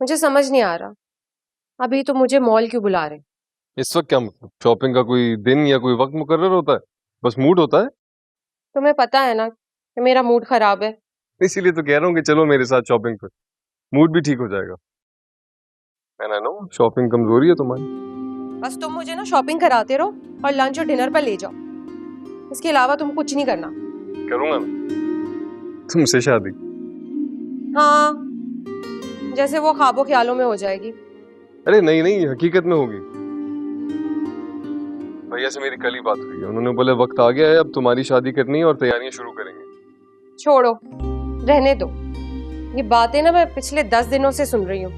मुझे समझ नहीं आ रहा, अभी तो मुझे मॉल क्यों बुला रहे? इस वक्त क्या मतलब शॉपिंग का कोई दिन या कोई वक्त मुकर्रर होता है? बस मूड होता है। तुम्हें पता है ना कि मेरा मूड खराब है। इसीलिए तो कह रहा हूँ कि चलो मेरे साथ शॉपिंग पर, मूड भी ठीक हो जाएगा। एंड आई नो शॉपिंग कमजोरी है तुम्हारी। बस तुम मुझे ना शॉपिंग कराते रहो और लंच और डिनर पर ले जाओ, इसके अलावा तुम कुछ नहीं करना। करूंगा ना तुमसे शादी। हाँ, जैसे वो ख्वाबों ख्यालों में हो जाएगी। अरे नहीं नहीं, हकीकत में होगी। भैया से मेरी कल ही बात हुई है, उन्होंने बोले वक्त आ गया है, अब तुम्हारी शादी करनी है और तैयारियां शुरू करेंगे। छोड़ो, रहने दो। ये बातें ना मैं पिछले 10 दिनों से सुन रही हूँ।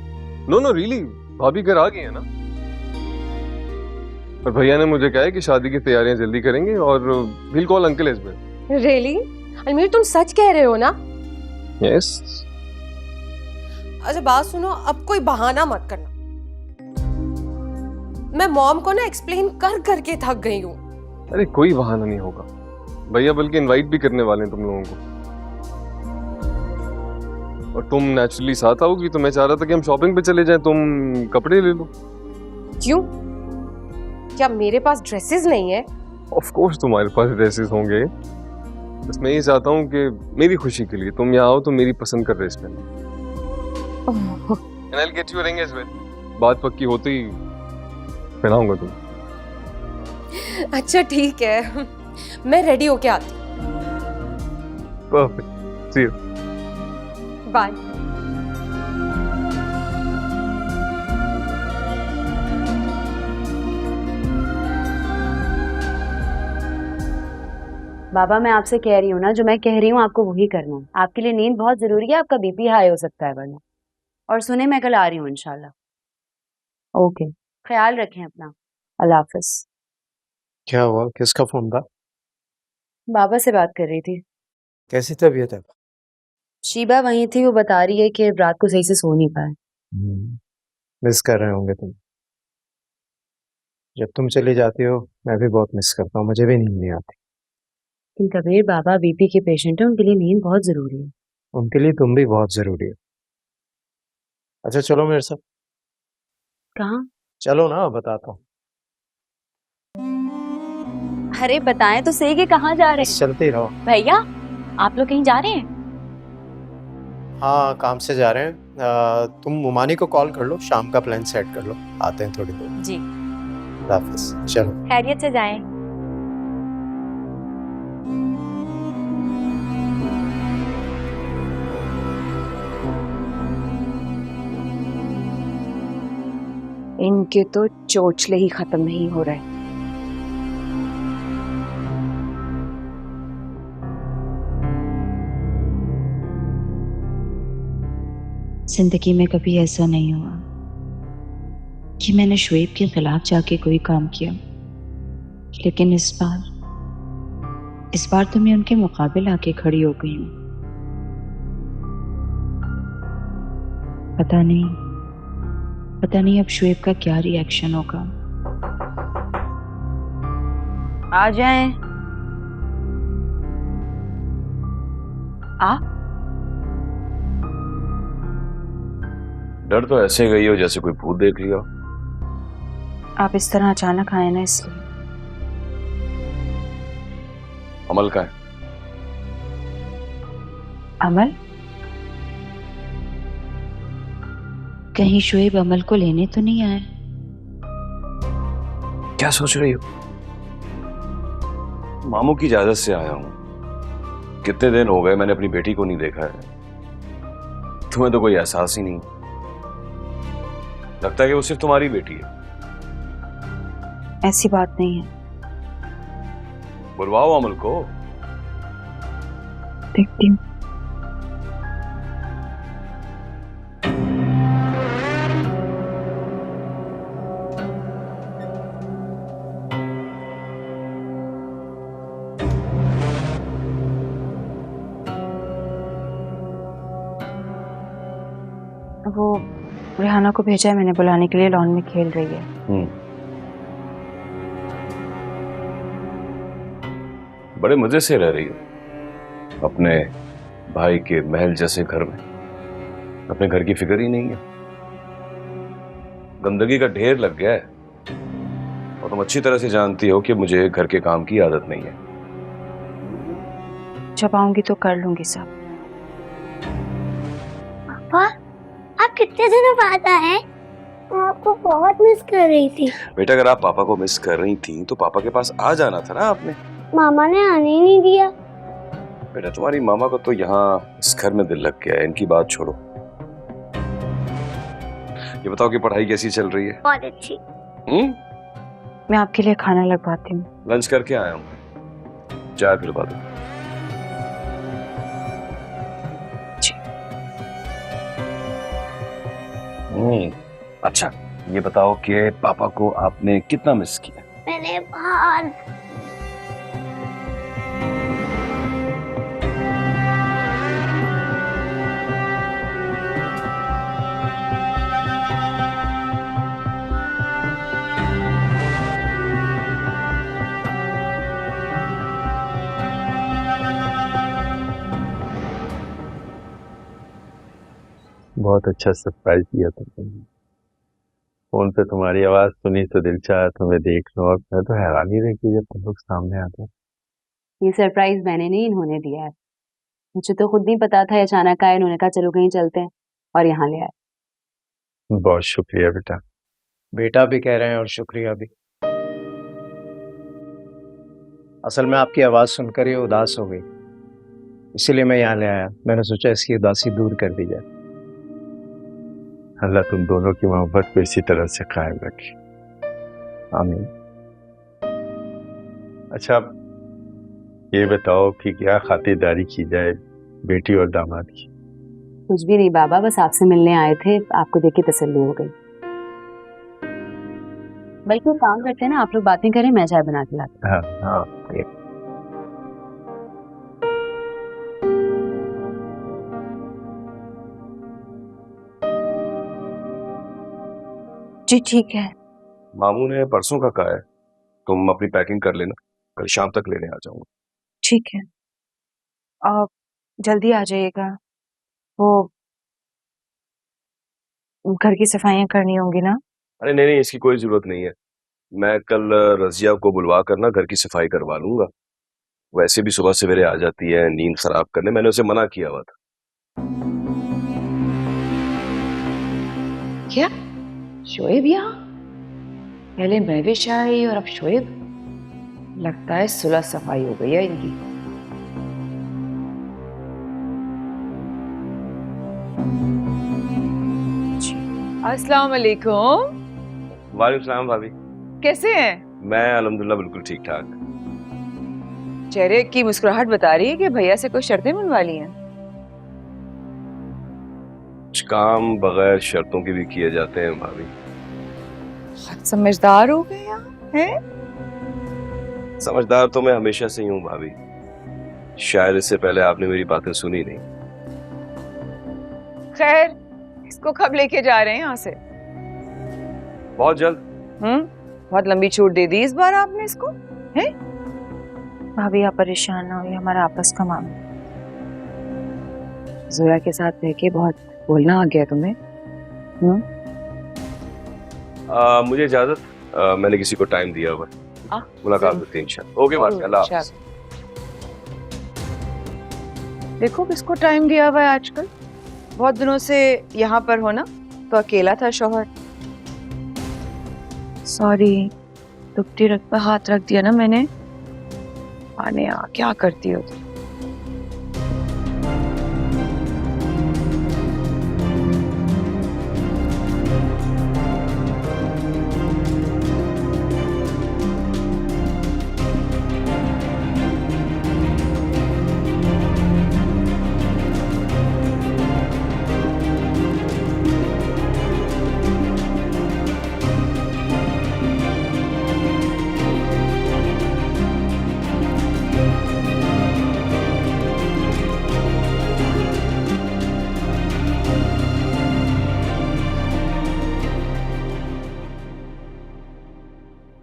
नो नो रियली, भाभी घर आ गई है ना। और भैया ने मुझे कहा है कि शादी की तैयारियां जल्दी करेंगे और will call uncle as well. Really? Almir, तुम सच कह रहे हो ना? यस। अच्छा बात सुनो, अब कोई बहाना मत करना। मैं मॉम को ना एक्सप्लेन कर करके थक गई हूँ। अरे कोई बहाना नहीं होगा, भैया बल्कि इनवाइट भी करने वाले हैं तुम लोगों को। और तुम नेचुरली साथ आओगी तो मैं चाह रहा था कि हम शॉपिंग पे चले जाएं, तुम कपड़े ले लो। क्यों? क्या मेरे पास ड्रेसेस नहीं है? ऑफ कोर्स तुम्हारे पास ड्रेसेस होंगे, बस मैं ये चाहता हूँ कि मेरी खुशी के लिए तुम यहाँ आओ तो मेरी पसंद का ड्रेस पहनो। And I will get you a ring as well. बात पक्की होते ही पहनाऊंगा तुम। अच्छा ठीक है, मैं रेडी होके आती हूँ। Perfect, see you. बाय। बाबा मैं आपसे कह रही हूँ ना, जो मैं कह रही हूँ आपको वही करना है। आपके लिए नींद बहुत जरूरी है, आपका बीपी हाई हो सकता है वरना। और सुने, मैं कल आ रही हूँ इंशाल्लाह। ओके, ख्याल रखें अपना। अल्लाह हाफिज। क्या हुआ, किसका फोन था? बाबा से बात कर रही थी। कैसी तबीयत है? शीबा वहीं थी, वो बता रही है कि रात को सही से सो नहीं पाए। मिस कर रहे होंगे तुम। जब तुम चली जाती हो मैं भी बहुत मिस करता हूँ, मुझे भी नींद नहीं आती। लेकिन कबीर, बाबा बीपी के पेशेंट है, उनके लिए नींद बहुत जरूरी है। उनके लिए तुम भी बहुत जरूरी हो। अच्छा चलो मेरे साथ। कहाँ? चलो ना, बताता हूँ। अरे बताएं तो सही कि कहाँ जा रहे हैं। चलते ही रहो। भैया, आप लोग कहीं जा रहे हैं? हाँ काम से जा रहे हैं। तुम मुमानी को कॉल कर लो, शाम का प्लान सेट कर लो, आते हैं थोड़ी देर। जी। अल्लाह हाफिज। चलो खैरियत से जाएं। इनके तो चोचले ही खत्म नहीं हो रहे। जिंदगी में कभी ऐसा नहीं हुआ कि मैंने शुएब के खिलाफ जाके कोई काम किया, लेकिन इस बार तो मैं उनके मुकाबिल आके खड़ी हो गई हूँ। पता नहीं अब शुएब का क्या रिएक्शन होगा। आ जाएं। डर तो ऐसे गई हो जैसे कोई भूत देख लिया। आप इस तरह अचानक आए ना, इसलिए। अमल का है? अमल? कहीं शुएब अमल को लेने तो नहीं आए? क्या सोच रही हो? मामू की इजाजत से आया हूं। कितने दिन हो गए मैंने अपनी बेटी को नहीं देखा है। तुम्हें तो कोई एहसास ही नहीं। लगता है कि वो सिर्फ तुम्हारी बेटी है। ऐसी बात नहीं है। बुलवाओ अमल को। देखती हूँ। वो रेहाना को भेजा है मैंने बुलाने के लिए, लॉन में खेल रही है। बड़े मजे से रह रही हो अपने भाई के महल जैसे घर में। अपने घर की फिक्र ही नहीं है। गंदगी का ढेर लग गया है और तुम अच्छी तरह से जानती हो कि मुझे घर के काम की आदत नहीं है। जब आऊंगी तो कर लूंगी सब। पापा, आप कितने दिनों बाद आए? मैं आपको बहुत मिस कर रही थी। बेटा अगर आप पापा को मिस कर रही थी तो पापा के पास आ जाना था ना आपने। मामा ने आने ही नहीं दिया। बेटा तुम्हारी मामा को तो यहाँ इस घर में दिल लग गया है, इनकी बात छोड़ो। ये बताओ कि पढ़ाई कैसी चल रही है? बहुत अच्छी। मैं आपके लिए खाना लगवाती हूँ। लंच करके आया हूँ, चाय पिलवा दो। अच्छा ये बताओ कि पापा को आपने कितना मिस किया? मैंने बहुत। बहुत अच्छा सरप्राइज दिया तुमने। फोन पे तुम्हारी आवाज सुनी तो दिल चाहा तुम्हें देख लो, और मैं तो हैरान ही रह गई जब तुम लोग सामने आते। ये सरप्राइज मैंने नहीं, इन्होंने दिया है। मुझे तो खुद नहीं पता था, अचानक आए, इन्होंने कहा चलो कहीं चलते हैं और यहाँ ले आए। बहुत शुक्रिया बेटा। बेटा भी कह रहे हैं और शुक्रिया भी। असल में आपकी आवाज सुनकर ये उदास हो गई, इसीलिए मैं यहाँ ले आया। मैंने सोचा इसकी उदासी दूर कर दी जाए। अल्लाह तुम दोनों की मोहब्बत को इसी तरह से कायम रखे, आमीन। अच्छा ये बताओ कि क्या खातिरदारी की जाए बेटी और दामाद की? कुछ भी नहीं बाबा, बस आपसे मिलने आए थे, आपको देख के तसल्ली हो गई। बल्कि वो काम करते हैं ना, आप लोग बातें करें, मैं चाय बना के लाती हूँ। हाँ हाँ। जी ठीक है। मामू ने परसों का कहा है, तुम अपनी पैकिंग कर लेना, कल शाम तक लेने आ जाऊंगा। ठीक है, आप जल्दी आ जाइएगा। वो घर की सफाइयाँ करनी होंगी ना? अरे नहीं नहीं, इसकी कोई जरूरत नहीं है। मैं कल रजिया को बुलवा कर ना घर की सफाई करवा लूंगा। वैसे भी सुबह सवेरे आ जाती है नींद खराब करने, मैंने उसे मना किया हुआ था। क्या शोएब यहाँ? पहले महविश आई और अब शोएब। लगता है सुलह सफाई हो गई है इनकी। अस्सलाम वालेकुम। वालेकुम सलाम भाभी। कैसे हैं? मैं अल्हम्दुलिल्लाह बिल्कुल ठीक ठाक। चेहरे की मुस्कुराहट बता रही है कि भैया से कोई शर्तें मनवा ली हैं। कुछ काम बगैर शर्तों के भी किए जाते हैं भाभी। बहुत समझदार हो गए आप, हैं? समझदार तो मैं हमेशा से ही हूँ भाभी, शायद इससे पहले आपने मेरी बातें सुनी नहीं। खैर, इसको कब लेके जा रहे हैं यहाँ से? बहुत जल्द। बहुत लंबी छूट दे दी इस बार आपने इसको, हैं? भाभी आप परेशान ना हो, ये हमारा आपस का मामला। जोरा के साथ रह के बहुत बोलना आ गया तुम्हें। मुझे इजाजत, मैंने किसी को टाइम दिया हुआ है। मुलाकात होती है इंशाल्लाह। ओके बात, अल्लाह हाफ़िज़। देखो किसको टाइम दिया हुआ है आजकल। बहुत दिनों से यहाँ पर हो ना, तो अकेला था शौहर। सॉरी, दुखती रग पे हाथ रख दिया ना मैंने। आने आ, क्या करती हो तुम?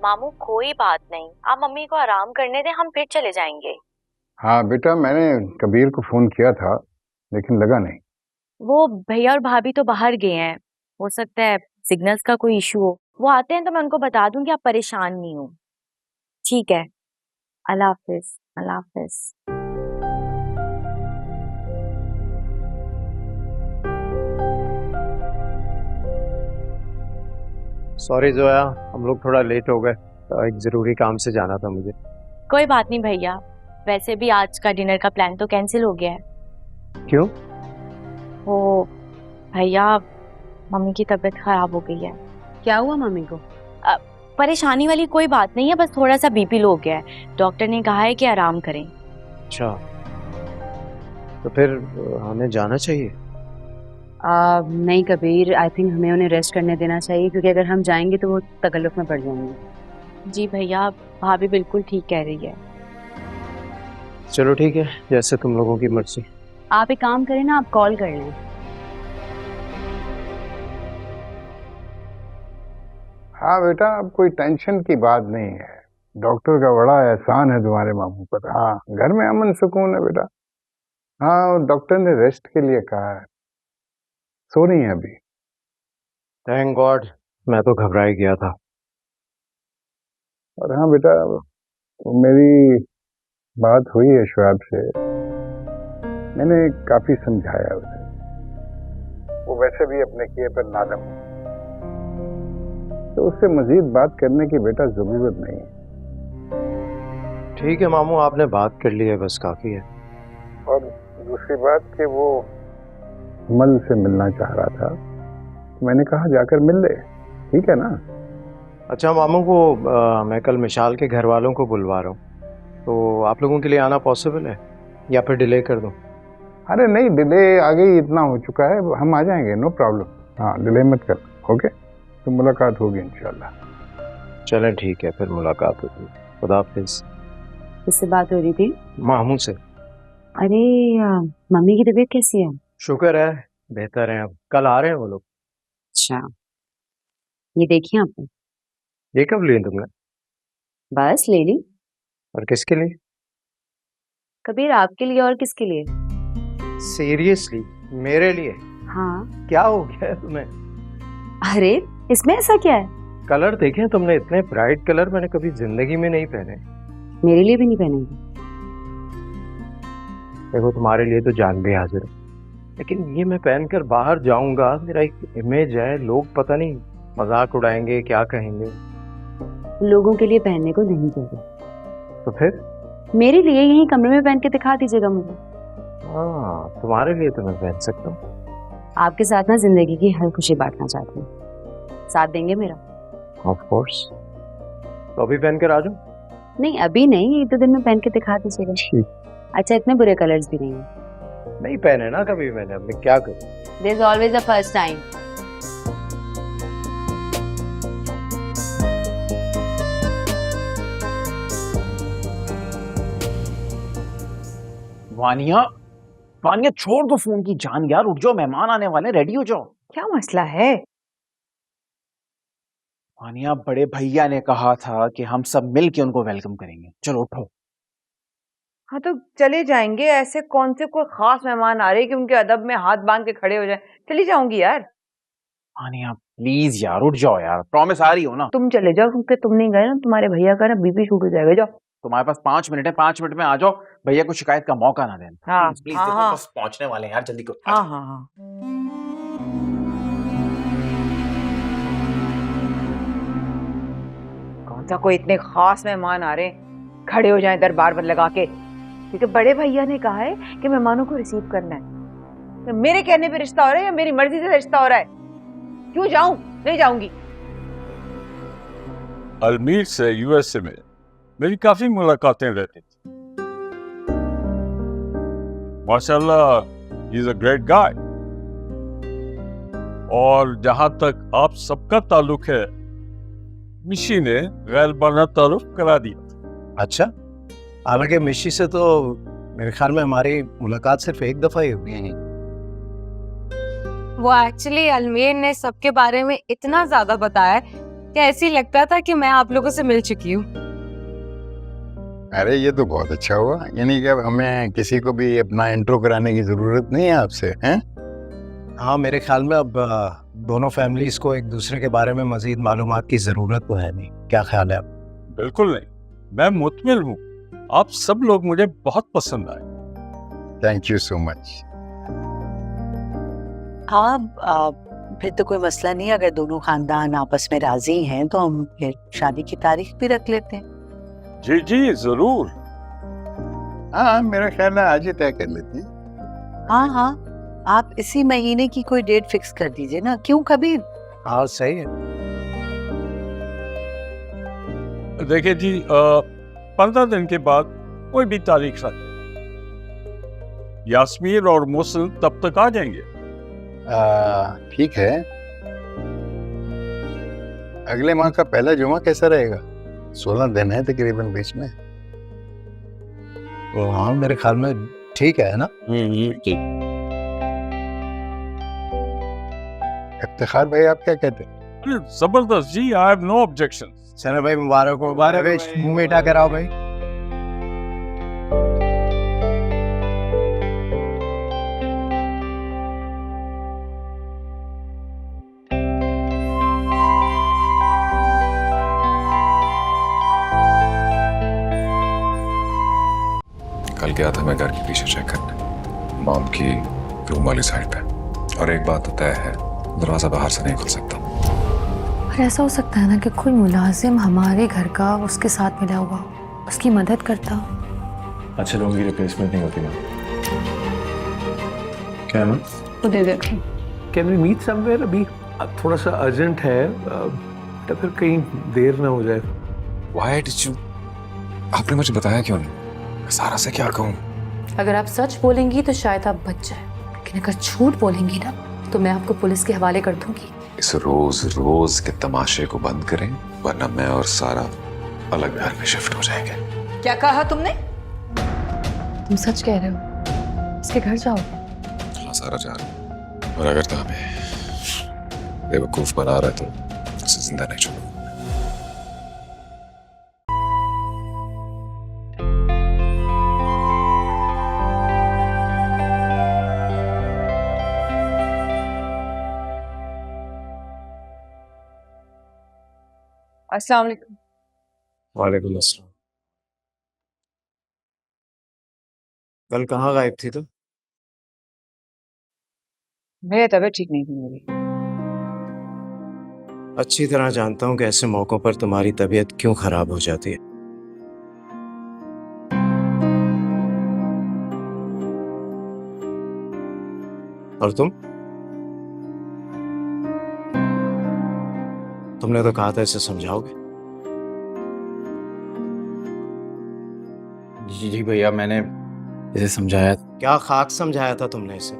मामू कोई बात नहीं, आप मम्मी को आराम करने दें, हम फिर चले जाएंगे। हाँ बेटा, मैंने कबीर को फोन किया था लेकिन लगा नहीं। वो भैया और भाभी तो बाहर गए हैं, हो सकता है सिग्नल्स का कोई इशू हो, वो आते हैं तो मैं उनको बता दूंगी, आप परेशान नहीं हो। ठीक है, अल्लाह हाफिज। अल्लाह हाफिज। सॉरी जोया, हम लोग थोड़ा लेट हो गए, एक ज़रूरी काम से जाना था मुझे। कोई बात नहीं भैया, वैसे भी आज का डिनर का प्लान तो कैंसिल हो गया है। क्यों? वो भैया, मम्मी की तबीयत खराब हो गई है। क्या हुआ मम्मी को? परेशानी वाली कोई बात नहीं है, बस थोड़ा सा बीपी लो हो गया है। डॉक्टर ने कहा है कि आराम करें। अच्छा, तो फिर हमें जाना चाहिए? नहीं कबीर, आई थिंक हमें उन्हें रेस्ट करने देना चाहिए, क्योंकि अगर हम जाएंगे तो वो तकल्लुफ में पड़ जाएंगे। जी भैया, भाभी बिल्कुल ठीक कह रही है। चलो ठीक है, जैसे तुम लोगों की मर्जी। आप एक काम करें ना, आप कॉल कर लें। हाँ बेटा, अब कोई टेंशन की बात नहीं है। डॉक्टर का बड़ा एहसान है तुम्हारे मामू पर। हाँ, घर में अमन सुकून है बेटा। हाँ, डॉक्टर ने रेस्ट के लिए कहा है, सो नहीं है अभी। थैंक गॉड, मैं तो घबरा ही गया था। और हाँ बेटा, मेरी बात हुई है शुएब से, मैंने काफी समझाया उसे। वो वैसे भी अपने किए पर नादम है, तो उससे मजीद बात करने की बेटा जरूरत नहीं है। ठीक है मामू, आपने बात कर ली है, बस काफी है। और दूसरी बात कि वो अमल से मिलना चाह रहा था, तो मैंने कहा जाकर मिल ले, ठीक है ना? अच्छा मामू, को मैं कल मिशाल के घर वालों को बुलवा रहा हूँ, तो आप लोगों के लिए आना पॉसिबल है या फिर डिले कर दूँ? अरे नहीं, डिले आगे ही इतना हो चुका है, हम आ जाएंगे, नो प्रॉब्लम। हाँ, डिले मत कर, ओके? तो मुलाकात होगी इंशाल्लाह। चलें ठीक है, फिर मुलाकात होगी। खुदा हाफिज। किससे बात हो रही थी? मामू से। अरे मम्मी की तबीयत कैसी है? शुक्र है, बेहतर है। अब कल आ रहे हैं वो लोग। अच्छा, ये देखिए आपने। ये कब लिए तुमने? बस ले ली। और किसके लिए? कबीर, आपके लिए और किसके लिए? सीरियसली मेरे लिए? हाँ। क्या हो गया है तुम्हें? अरे इसमें ऐसा क्या है? कलर देखे तुमने, इतने ब्राइट कलर मैंने कभी जिंदगी में नहीं पहने। मेरे लिए भी नहीं पहनेंगे? देखो, तुम्हारे लिए तो जान भी हाजिर है, लेकिन ये मैं पहनकर बाहर जाऊंगा, मेरा एक इमेज है, लोग पता नहीं मजाक उड़ाएंगे, क्या कहेंगे। लोगों के लिए पहनने को नहीं चाहिए। तो फिर मेरे लिए यही कमरे में पहन के दिखा दीजिएगा मुझे। हाँ, तुम्हारे लिए तो मैं पहन सकता हूँ। आपके साथ ना जिंदगी की हर खुशी बांटना चाहती हूँ, साथ देंगे मेरा? Of course. तो अभी पहन कर आ जाओ? नहीं अभी नहीं, एक दो दिन में पहन के दिखा दीजिएगा। ठीक। अच्छा, इतने बुरे कलर्स भी नहीं है। नहीं पहने ना कभी मैंने, अब मैं क्या करूँ? There's always a first time. Vaniya, Vaniya छोड़ दो फोन की जान यार, उठ जाओ, मेहमान आने वाले, रेडी हो जाओ। क्या मसला है? वानिया, बड़े भैया ने कहा था कि हम सब मिल के उनको वेलकम करेंगे, चलो उठो। हाँ तो चले जाएंगे, ऐसे कौन से कोई खास मेहमान आ रहे हैं कि उनके अदब में हाथ बांध के खड़े हो जाए? चली जाऊंगी यार। वानिया प्लीज यार, उठ जाओ यार, प्रॉमिस आ रही हो ना? तुम चले जाओ, क्योंकि तुम नहीं गए ना, तुम्हारे भैया का ना बीपी शूट हो जाएगा। जाओ। तुम्हारे पास 5 मिनट है, 5 मिनट में आ जाओ, भैया को शिकायत का मौका ना देना। हाँ, प्लीज हाँ, देखो, हाँ। बस पहुंचने वाले हैं यार, जल्दी करो। हाँ हाँ हाँ। कौन सा कोई इतने खास मेहमान आ रहे हैं, खड़े हो जाएं दरबार पर लगा के, क्योंकि बड़े भैया ने कहा है कि मेहमानों को रिसीव करना है। तो मेरे कहने पे रिश्ता हो रहा है या मेरी मर्जी से रिश्ता हो रहा है? क्यों जाऊं? नहीं जाऊंगी। अजमेर से यूएसए में मेरी काफी मुलाकातें रहती थी। माशाल्लाह, he is a great guy. और जहां तक आप सबका ताल्लुक है, मिशी ने गैरबाना तारुफ करा दिया। अच्छा, हालांकि मिशी से तो मेरे ख्याल में हमारी मुलाकात सिर्फ एक दफा ही हुई है। वो एक्चुअली अजमेर ने सबके बारे में इतना ज्यादा बताया कि ऐसे ही लगता था कि मैं आप लोगों से मिल चुकी हूँ। अरे ये तो बहुत अच्छा हुआ, यानी कि अब हमें किसी को भी अपना इंट्रो कराने की जरूरत नहीं है आपसे, हैं? हाँ, मेरे ख्याल में अब दोनों फैमिलीज को एक दूसरे के बारे में मजीद मालूमात की जरूरत तो है नहीं। क्या ख्याल है आप? बिल्कुल नहीं, मैं मुतमिन हूँ। आप सब लोग मुझे बहुत पसंद आए। Thank you so much. हाँ, फिर तो कोई मसला नहीं। अगर दोनों खानदान आपस में राजी हैं तो हम फिर शादी की तारीख भी रख लेते हैं। जी जी जरूर। हाँ, मेरा ख्याल है आज ही तय कर लेते हैं। हाँ हाँ, आप इसी महीने की कोई डेट फिक्स कर दीजिए ना। क्यों कबीर? हाँ सही है। देखिए जी, 15 दिन के बाद कोई भी तारीख रख। यास्मीन और मोहसिन तब तक आ जाएंगे। ठीक है। अगले माह का पहला जुमा कैसा रहेगा? 16 दिन है तकरीबन बीच में। हाँ, मेरे ख्याल में ठीक है ना। इफ्तिखार भाई, आप क्या कहते हैं? जबरदस्त जी, आई हैव नो ऑब्जेक्शन। सना भाई मुबारक हो। मुंह मीठा कराओ भाई। कल गया था मैं घर के पीछे चेक करने, मॉम की रूम वाली साइड पे, और एक बात तो तय है, दरवाजा बाहर से नहीं खुल सकता। और ऐसा हो सकता है ना कि कोई मुलाजिम हमारे घर का उसके साथ मिला हुआ, उसकी मदद करता। अच्छे लोगों की रिप्लेसमेंट नहीं होती मैम। क्या मैम? वो दे देते। Can we meet somewhere? अभी थोड़ा सा अर्जेंट है, तो फिर कहीं देर ना हो जाए। Why did you? आपने मुझे बताया क्यों नहीं? मैं सारा से क्या कहूँ? अगर आप सच बोलेंगी तो शायद आप बच जाए, लेकिन अगर झूठ बोलेंगी ना तो मैं आपको पुलिस के हवाले कर दूंगी। इस रोज रोज के तमाशे को बंद करें, वरना मैं और सारा अलग घर में शिफ्ट हो जाएंगे। क्या कहा तुमने? तुम सच कह रहे हो? इसके घर जाओगे? हाँ, सारा जा रहा, और अगर तो हमें बेवकूफ बना रहा है तो उसे जिंदा नहीं छोड़ूंगा। अस्सलाम वालेकुम। वालेकुम अस्सलाम। कल कहाँ गायब थी तो? मेरी तबीयत ठीक नहीं थी मेरी। अच्छी तरह जानता हूँ कि ऐसे मौकों पर तुम्हारी तबीयत क्यों खराब हो जाती है। और तुमने तो कहा था इसे समझाओगे। जी भैया, मैंने इसे समझाया। क्या खाक समझाया था तुमने इसे?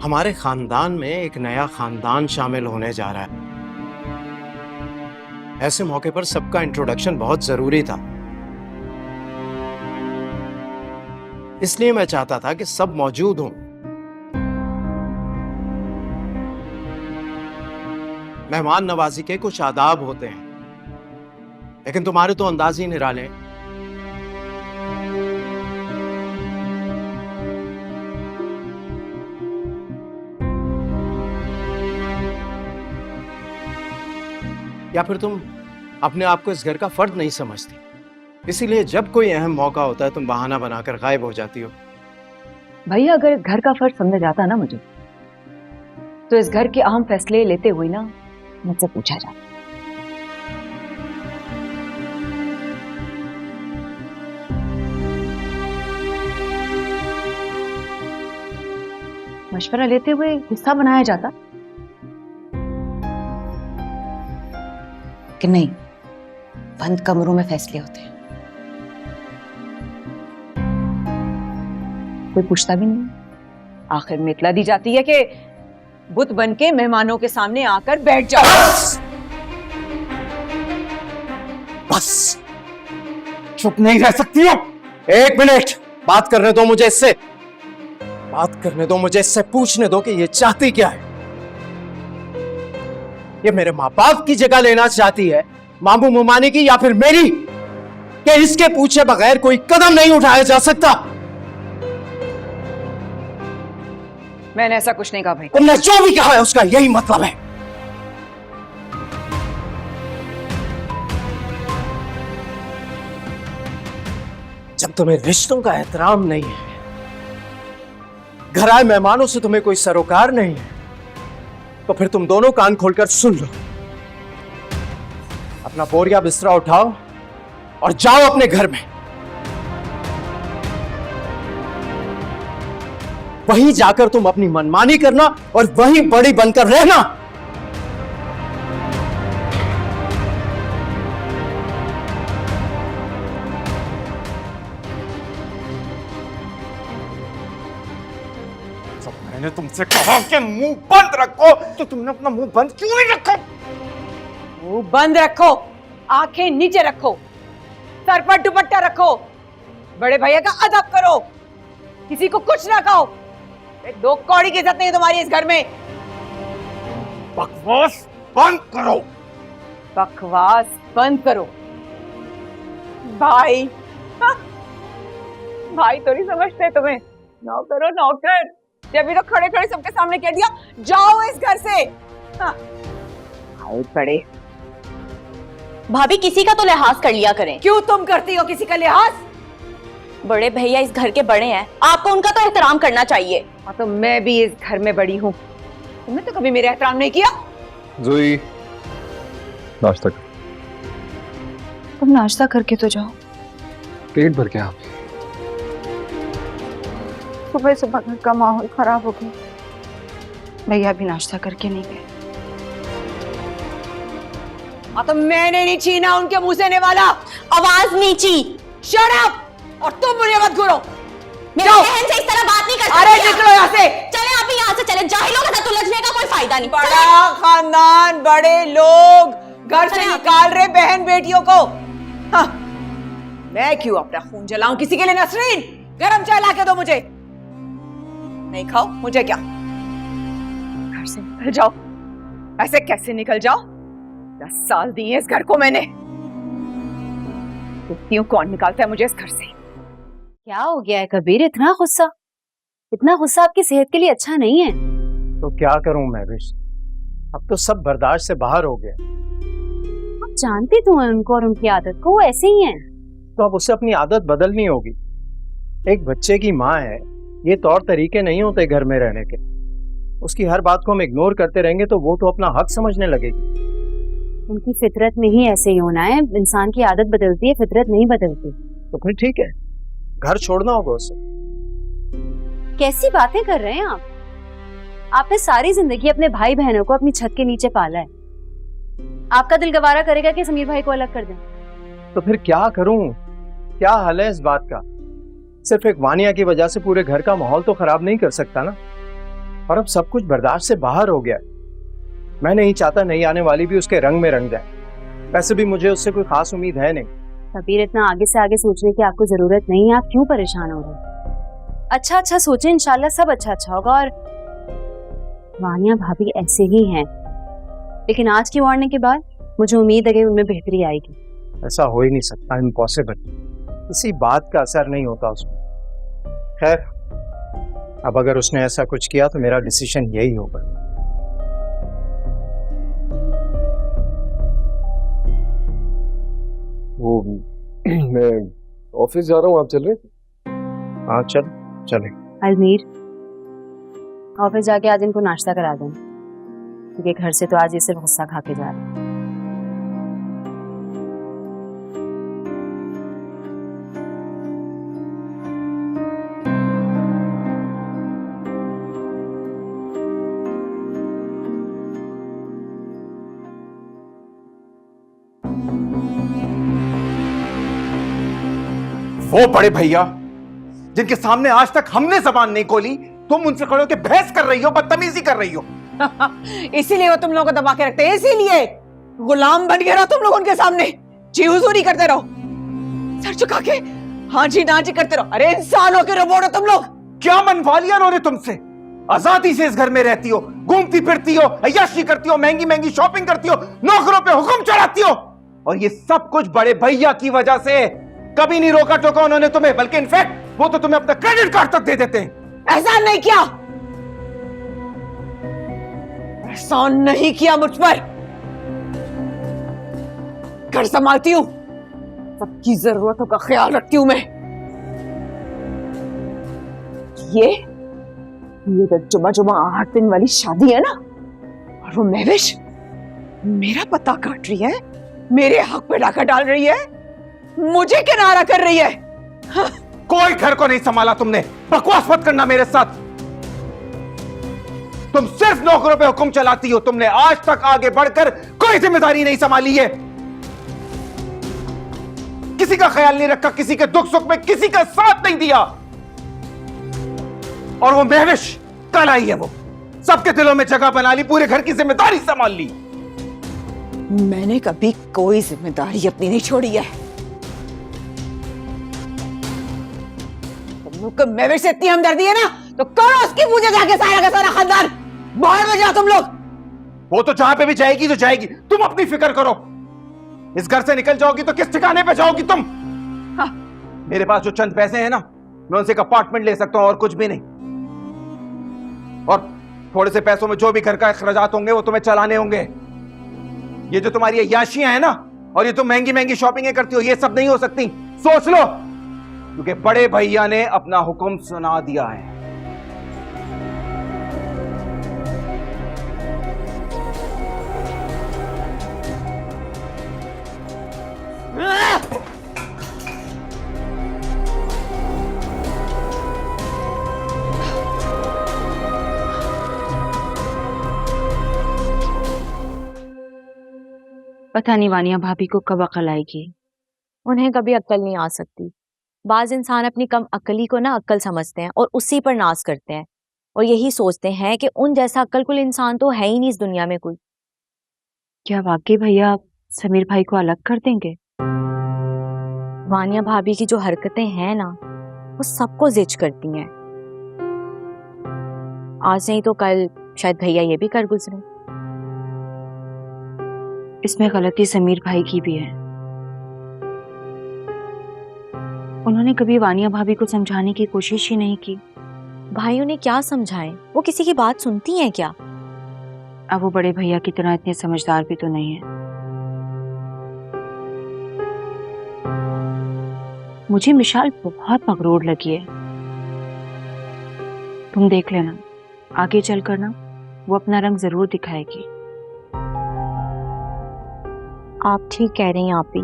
हमारे खानदान में एक नया खानदान शामिल होने जा रहा है। ऐसे मौके पर सबका इंट्रोडक्शन बहुत जरूरी था। इसलिए मैं चाहता था कि सब मौजूद हों। मेहमान नवाजी के कुछ आदाब होते हैं, लेकिन तुम्हारे तो अंदाज ही निराले हैं। या फिर तुम अपने आप को इस घर का फर्द नहीं समझती, इसीलिए जब कोई अहम मौका होता है तुम बहाना बनाकर गायब हो जाती हो। भैया, अगर इस घर का फर्ज समझा जाता ना मुझे, तो इस घर के अहम फैसले लेते हुए ना मुझसे पूछा जाता। मशवरा लेते हुए हिस्सा बनाया जाता कि नहीं, बंद कमरों में फैसले होते हैं, कोई पूछता भी नहीं। आखिर में इतला दी जाती है कि बुत बन के मेहमानों के सामने आकर बैठ जाओ। बस चुप नहीं रह सकती हो। एक मिनट बात करने दो मुझे इससे, बात करने दो मुझे इससे, पूछने दो कि ये चाहती क्या है। ये मेरे माँ बाप की जगह लेना चाहती है, मामू मुमानी की, या फिर मेरी? कि इसके पूछे बगैर कोई कदम नहीं उठाया जा सकता। मैंने ऐसा कुछ नहीं कहा भाई। तुमने जो भी कहा है उसका यही मतलब है। जब तुम्हें रिश्तों का एहतराम नहीं है, घर आए मेहमानों से तुम्हें कोई सरोकार नहीं है, तो फिर तुम दोनों कान खोलकर सुन लो। अपना बोरिया बिस्तरा उठाओ और जाओ अपने घर में। वहीं जाकर तुम अपनी मनमानी करना और वहीं बड़ी बनकर रहना। जब मैंने तुमसे कहा कि मुंह बंद रखो तो तुमने अपना मुंह बंद क्यों नहीं रखा? मुंह बंद रखो, आंखें नीचे रखो, सर पर दुपट्टा रखो, बड़े भैया का अदब करो, किसी को कुछ ना कहो। दो कौड़ी की इज्जत नहीं है तुम्हारी इस घर में। बकवास बंद करो। बकवास बंद करो। भाई भाई तो नहीं समझते तुम्हें? नौकर हो नौकर। जब तो खड़े खड़े सबके सामने कह दिया जाओ इस घर से। पड़े भाभी किसी का तो लिहाज कर लिया करें। क्यों तुम करती हो किसी का लिहाज? बड़े भैया इस घर के बड़े हैं, आपको उनका तो एहतराम करना चाहिए। हाँ तो मैं भी इस घर में बड़ी हूँ, तुमने तो कभी मेरा एहतराम नहीं किया। जोई नाश्ता कर। तुम नाश्ता करके तो जाओ। पेट भर के आप। सुबह सुबह घर का माहौल खराब हो गया, भैया भी नाश्ता करके नहीं गए। हाँ तो मैंने नहीं छीना उनके मुंह से वाला। आवाज नीची। Shut up. और तुम मुझे मत घूरो। मेरी बहन से इस तरह बात नहीं कर सकते। अरे निकलो यहाँ से। चले आप यहाँ से चले, जाहिलों के साथ उलझने का कोई फायदा नहीं। बड़ा खानदान, बड़े लोग घर से निकाल रहे बहन बेटियों को। हाँ। मैं क्यों अपना खून जलाऊं किसी के लिए? नसरीन गरम चाय ला के दो मुझे। नहीं खाओ मुझे क्या? घर से निकल जाओ। ऐसे कैसे निकल जाओ? 10 साल दिए इस घर को मैंने। देखती हूँ कौन निकालता है मुझे इस घर से। क्या हो गया है कबीर? इतना गुस्सा? इतना गुस्सा आपकी सेहत के लिए अच्छा नहीं है। तो क्या करूं मैं विश? अब तो सब बर्दाश्त से बाहर हो गया। आप जानते तो हैं उनको और उनकी आदत को, वो ऐसे ही हैं। तो अब उसे अपनी आदत बदलनी होगी। एक बच्चे की माँ है, ये तौर तरीके नहीं होते घर में रहने के। उसकी हर बात को हम इग्नोर करते रहेंगे तो वो तो अपना हक समझने लगेगी। उनकी फितरत में ही ऐसे ही होना है। इंसान की आदत बदलती है, फितरत नहीं बदलती। तो फिर ठीक है, घर छोड़ना होगा उसे। कैसी बातें कर रहे हैं आप? आपने सारी जिंदगी अपने भाई बहनों को अपनी छत के नीचे पाला है। आपका दिल गवारा करेगा कि समीर भाई को अलग कर दें? तो फिर क्या करूं? क्या हल है इस बात का? सिर्फ एक वानिया की वजह से पूरे घर का माहौल तो खराब नहीं कर सकता ना। और अब सब कुछ बर्दाश्त से बाहर हो गया। मैं नहीं चाहता नई आने वाली भी उसके रंग में रंग जाए। वैसे भी मुझे उससे कोई खास उम्मीद है नहीं। कबीर इतना आगे से आगे सोचने की आपको जरूरत नहीं है। आप क्यों परेशान हो रहे हैं? अच्छा अच्छा सोचें, इंशाल्लाह सब अच्छा अच्छा होगा। और वानिया भाभी ऐसे ही हैं, लेकिन आज की वार्निंग के बाद मुझे उम्मीद है कि उनमें बेहतरी आएगी। ऐसा हो ही नहीं सकता, इम्पॉसिबल। किसी बात का असर नहीं होता उसमें। खैर, अब अगर उसने ऐसा कुछ किया तो मेरा डिसीजन यही होगा। वो मैं ऑफिस जा रहा हूँ, आप चल रहे? हाँ चले। अलमीर, ऑफिस जाके आज इनको नाश्ता करा दें, क्योंकि घर से तो आज ये सिर्फ गुस्सा खा के जा रहे हैं। वो बड़े भैया जिनके सामने आज तक हमने जबान नहीं खोली, तुम उनसे खड़े होकर बहस कर रही हो, बदतमीजी कर रही हो। इसीलिए वो तुम लोगों को दबा के रखते हैं, इसीलिए गुलाम बन के रहो तुम लोग उनके सामने। जी हुजूरी करते रहो, सर झुका के हाँ जी ना जी करते रहो। अरे इंसानों के रोबोट हो तुम लोग। क्या मनवा लिया उन्होंने तुमसे? आजादी से इस घर में रहती हो, घूमती फिरती हो, अय्याशी करती हो, महंगी महंगी शॉपिंग करती हो, नौकरों पे हुक्म चढ़ाती हो, और ये सब कुछ बड़े भैया की वजह से। कभी नहीं रोका टोका उन्होंने तुम्हें, बल्कि इनफैक्ट वो तो तुम्हें अपना क्रेडिट कार्ड तक दे देते हैं। एहसान नहीं किया, एहसान नहीं किया मुझ पर। घर संभालती हूं, सबकी जरूरतों का ख्याल रखती हूं मैं। ये तो जुमा जुमा 8 दिन वाली शादी है ना, और वो महविश मेरा पता काट रही है, मेरे हक पे डाका डाल रही है, मुझे किनारा कर रही है। हाँ। कोई घर को नहीं संभाला तुमने, बकवास मत करना मेरे साथ। तुम सिर्फ नौकरों पे हुक्म चलाती हो, तुमने आज तक आगे बढ़कर कोई जिम्मेदारी नहीं संभाली है। किसी का ख्याल नहीं रखा, किसी के दुख सुख में किसी का साथ नहीं दिया। और वो महविश कल आई है, वो सबके दिलों में जगह बना ली, पूरे घर की जिम्मेदारी संभाल ली। मैंने कभी कोई जिम्मेदारी अपनी नहीं छोड़ी है। तुम लोग को महविश से इतनी हमदर्दी है ना, तो करो उसकी पूजा जाके सारा का सारा खानदान। बाहर में जाओ तुम लोग। वो तो जहां पे भी जाएगी तो जाएगी, तुम अपनी फिक्र करो। इस घर से निकल जाओगी तो किस ठिकाने पे जाओगी तुम? हाँ। मेरे पास जो चंद पैसे हैं ना, मैं उनसे एक अपार्टमेंट ले सकता हूं और कुछ भी नहीं। और थोड़े से पैसों में जो भी घर का अखराजात होंगे वो तुम्हें चलाने होंगे। ये जो तुम्हारी याशियां हैं ना, और ये तुम महंगी महंगी शॉपिंगें करती हो, ये सब नहीं हो सकती। सोच लो, क्योंकि बड़े भैया ने अपना हुक्म सुना दिया है। पता नहीं वानिया भाभी को कब अकल आएगी। उन्हें कभी अक्ल नहीं आ सकती। बाज इंसान अपनी कम अक्ली को ना अक्ल समझते हैं और उसी पर नाज करते हैं, और यही सोचते हैं कि उन जैसा अक्लकुल इंसान तो है ही नहीं इस दुनिया में कोई। क्या वाकई भैया समीर भाई को अलग कर देंगे? वानिया भाभी की जो हरकतें हैं ना, वो सबको जिच करती हैं। आज नहीं तो कल शायद भैया ये भी कर गुजरे। इसमें गलती समीर भाई की भी है। उन्होंने कभी वानिया भाभी को समझाने की कोशिश ही नहीं की। भाई उन्हें क्या समझाएं, वो किसी की बात सुनती हैं क्या? अब वो बड़े भैया की तरह इतने समझदार भी तो नहीं है। मुझे मिशाल बहुत मगरूर लगी है। तुम देख लेना, आगे चलकर ना वो अपना रंग जरूर दिखाएगी। आप ठीक कह रही हैं आप भी।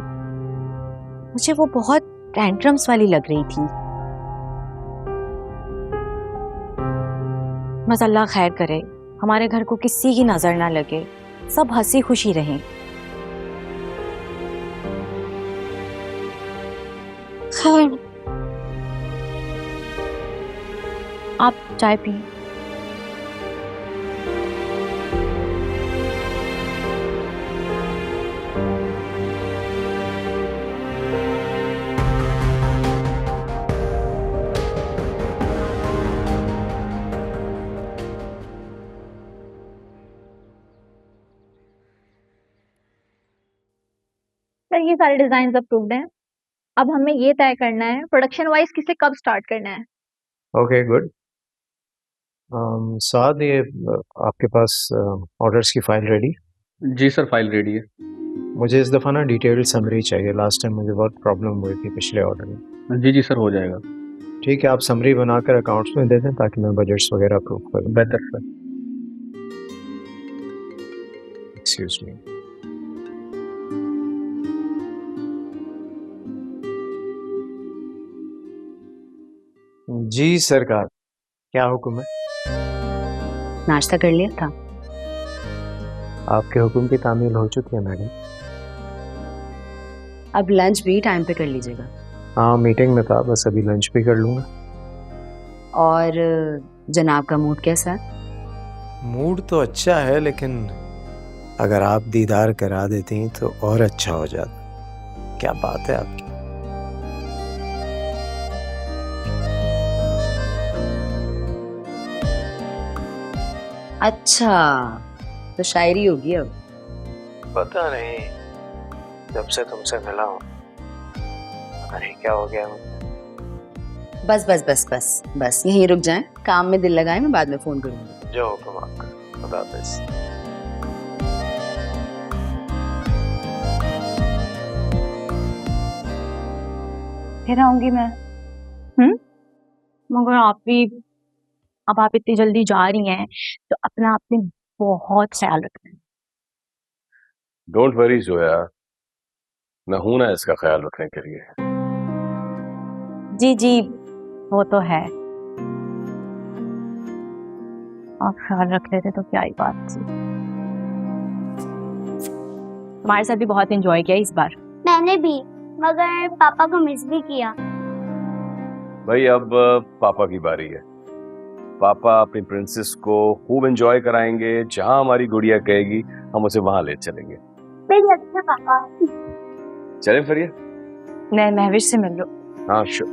मुझे वो बहुत टेंट्रम्स वाली लग रही थी। बस अल्लाह खैर करे, हमारे घर को किसी की नजर ना लगे, सब हंसी खुशी रहें। खैर, आप चाय पिए। सर ये सारे डिजाइन अप्रूव्ड हैं। अब हमें ये तय करना है प्रोडक्शन वाइज किसे कब स्टार्ट करना है। Okay good. साद, ये आपके पास ऑर्डर्स की फाइल रेडी? जी सर, फाइल रेडी है। मुझे इस दफ़ा ना डिटेल्ड समरी चाहिए। लास्ट टाइम मुझे बहुत प्रॉब्लम हुई थी पिछले ऑर्डर में। जी जी सर, हो जाएगा। ठीक है, आप समरी बनाकर अकाउंट्स में दे दें ताकि मैं बजट्स वगैरह अप्रूव करूँ। बेहतर सर। Excuse me. जी सरकार, क्या हुक्म है? नाश्ता कर लिया था? आपके हुक्म की तामील हो चुकी है मैडम। अब लंच भी टाइम पे कर लीजिएगा। हाँ, मीटिंग में था, बस अभी लंच भी कर लूँगा। और जनाब का मूड कैसा है? मूड तो अच्छा है, लेकिन अगर आप दीदार करा देती तो और अच्छा हो जाता। क्या बात है आपकी। अच्छा, तो शायरी होगी अब। पता नहीं, जब से तुमसे मिला हूँ अरे क्या हो गया? बस बस बस बस बस यहीं रुक जाएं, काम में दिल लगाएं, मैं बाद में फोन करूंगी। जो हुक्म आपका। खुदा हाफिज़। फिर आऊंगी मैं। मगर अब आप इतनी जल्दी जा रही हैं तो अपना आपने बहुत ख्याल रखना है। डोंट वरी जोया, मैं हूं ना इसका ख्याल रखने के लिए। जी जी वो तो है, आप ख्याल रख लेते तो क्या ही बात थी। तुम्हारे साथ भी बहुत एंजॉय किया इस बार। मैंने भी, मगर पापा को मिस भी किया। भाई अब पापा की बारी है। पापा अपनी प्रिंसेस को खूब एंजॉय कराएंगे, जहां हमारी गुड़िया कहेगी हम उसे वहां ले चलेंगे। मेरी अच्छा पापा। चलें फिर ये? मैं महविश से मिल लो। हाँ श्योर।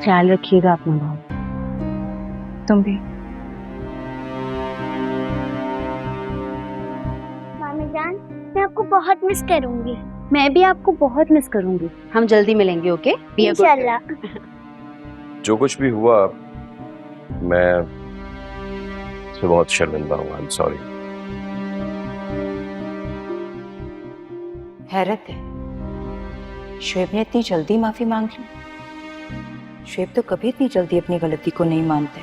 ख्याल रखिएगा अपना भाव। तुम भी। मामी जान, मैं आपको बहुत मिस करूंगी। मैं भी आपको बहुत मिस करूंगी। हम जल्दी मिलेंगे, ओके? इंशाल्लाह। जो कुछ भी हुआ मैं इससे बहुत शर्मिंदा हूँ। I am sorry. हैरत है, शुएब ने इतनी जल्दी माफी मांग ली। शुएब तो कभी इतनी जल्दी अपनी गलती को नहीं मानते।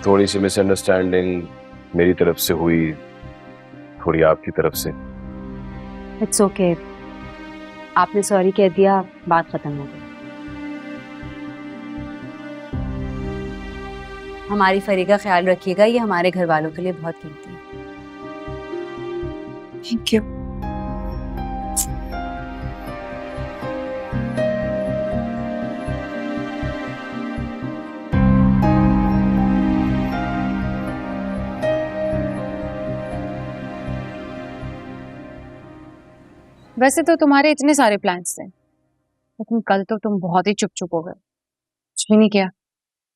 थोड़ी सी मिसअंडरस्टैंडिंग मेरी तरफ से हुई, थोड़ी आपकी तरफ से। इट्स ओके, आपने सॉरी कह दिया, बात खत्म हो गई। हमारी फरी का ख्याल रखिएगा, ये हमारे घर वालों के लिए बहुत कीमती है। Thank you. वैसे तो तुम्हारे इतने सारे प्लान्स थे, लेकिन कल तो तुम बहुत ही चुप चुप हो गए, कुछ भी नहीं किया।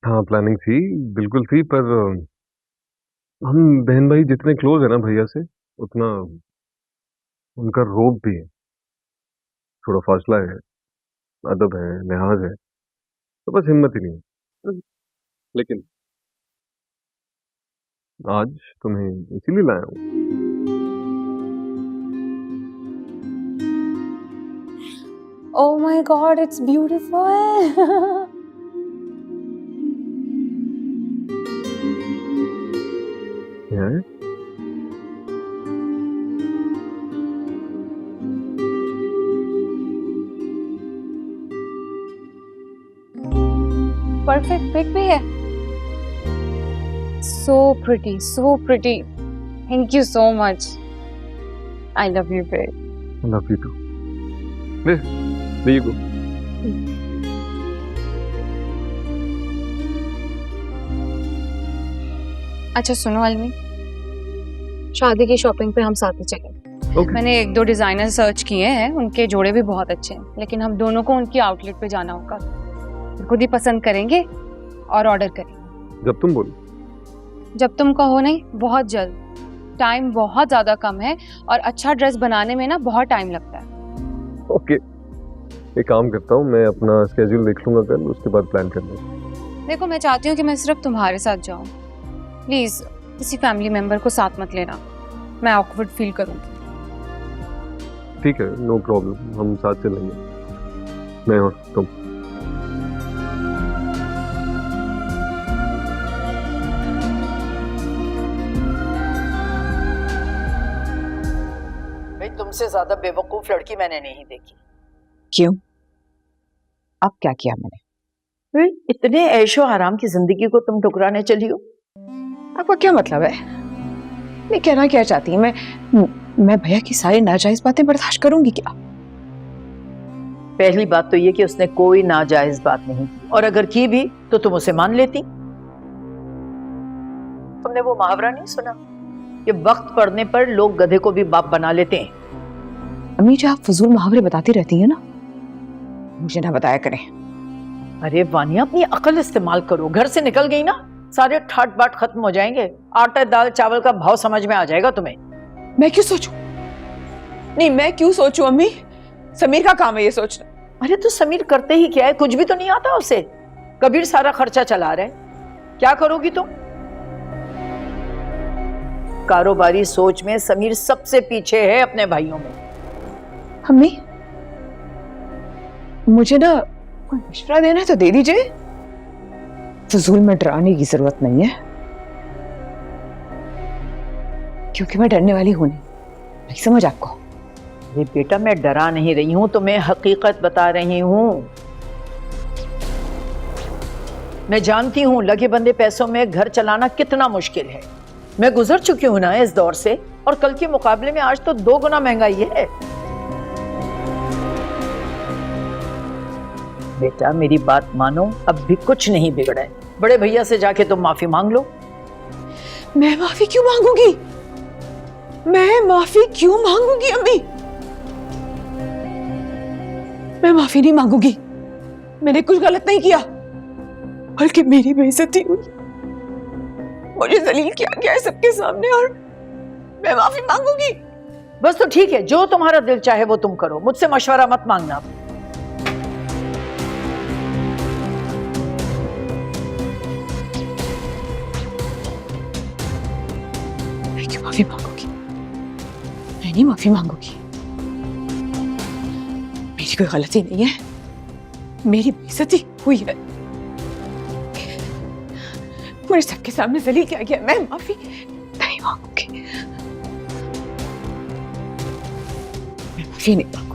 हाँ प्लानिंग थी, बिल्कुल थी, पर हम बहन भाई जितने क्लोज है ना भैया से, उतना उनका रोब भी है, थोड़ा फासला है, अदब है, लिहाज है, तो बस हिम्मत ही नहीं है। लेकिन आज तुम्हें इसीलिए लाया हूँ। Oh my God, it's beautiful. Yeah. Perfect pic भी है. So pretty, so pretty. Thank you so much. I love you, babe. I love you too. There you go. अच्छा सुनो अलमी, शादी की शॉपिंग पे हम साथ ही चलेंगे। मैंने 1-2 डिजाइनर सर्च किए हैं, उनके जोड़े भी बहुत अच्छे हैं, लेकिन हम दोनों को उनकी आउटलेट पे जाना होगा, खुद ही पसंद करेंगे और ऑर्डर करेंगे। जब तुम बोलो। जब तुम कहो नहीं, बहुत जल्द। टाइम बहुत ज्यादा कम है और अच्छा ड्रेस बनाने में ना बहुत टाइम लगता है। ओके, एक काम करता हूँ, मैं अपना स्केड्यूल देख लूंगा कल, उसके बाद प्लान कर लेंगे। देखो मैं चाहती हूँ कि मैं सिर्फ तुम्हारे साथ जाऊँ, प्लीज किसी फैमिली मेंबर को साथ मत लेना, मैं ऑकवर्ड फील करूँगी। ठीक है, नो प्रॉब्लम, हम साथ चलेंगे, मैं और तुम। भाई तुमसे ज्यादा बेवकूफ लड़की मैंने नहीं देखी। क्यों? अब क्या किया मैंने? इतने ऐशो आराम की जिंदगी को तुम ठुकराने चली हो? आपका क्या मतलब है? मैं कहना क्या चाहती हूँ, मैं भैया की सारी नाजायज बातें बर्दाश्त करूंगी क्या? पहली बात तो ये कि उसने कोई नाजायज बात नहीं की, और अगर की भी तो तुम उसे मान लेती। तुमने वो मुहावरा नहीं सुना कि वक्त पड़ने पर लोग गधे को भी बाप बना लेते हैं? अम्मी जी, आप फजूल मुहावरे बताती रहती हैं ना, मुझे ना बताया करें। अरे वानिया, अपनी अकल इस्तेमाल करो। घर से निकल गई ना, सारे ठाट बाट खत्म हो जाएंगे, आटा दाल चावल का भाव समझ में आ जाएगा तुम्हें। मैं क्यों सोचूं? नहीं, मैं क्यों सोचूं अम्मी? समीर का काम है ये सोचना। अरे तो समीर करते ही क्या है, कुछ भी तो नहीं आता उसे। कबीर सारा खर्चा चला रहा है, क्या करोगी तुम? कारोबारी सोच में समीर सबसे पीछे है अपने भाइयों में। अम्मी, मुझे ना कोई मशवरा देना है तो दे दीजिए, फजूल में डराने की जरूरत नहीं है, क्योंकि मैं डरने वाली हूं नहीं समझ आपको? अरे बेटा, मैं डरा नहीं रही हूं, तो मैं हकीकत बता रही हूं। मैं जानती हूं लगे बंदे पैसों में घर चलाना कितना मुश्किल है। मैं गुजर चुकी हूं ना इस दौर से, और कल के मुकाबले में आज तो 2 गुना महंगाई है। बेटा मेरी बात मानो, अब भी कुछ नहीं बिगड़ा है। बड़े भैया से जाके तुम माफी मांग लो। मैं माफी क्यों मांगूंगी? मैं माफी क्यों मांगूंगी अम्मी? मैं माफी नहीं मांगूंगी, मैंने कुछ गलत नहीं किया, बल्कि मेरी बेइज्जती हुई, मुझे जलील किया गया है सबके सामने, और मैं माफी मांगूंगी। बस तो ठीक है, जो तुम्हारा दिल चाहे वो तुम करो, मुझसे मशवरा मत मांगना। मैं क्यों माफी मांगूंगी? मैं नहीं माफी मांगूंगी, मेरी कोई गलती नहीं है, मेरी बेइज्जती हुई है, मुझे सबके सामने जलील किया गया, मैं माफी नहीं मांगूंगी, मैं माफी नहीं मांगूंगी।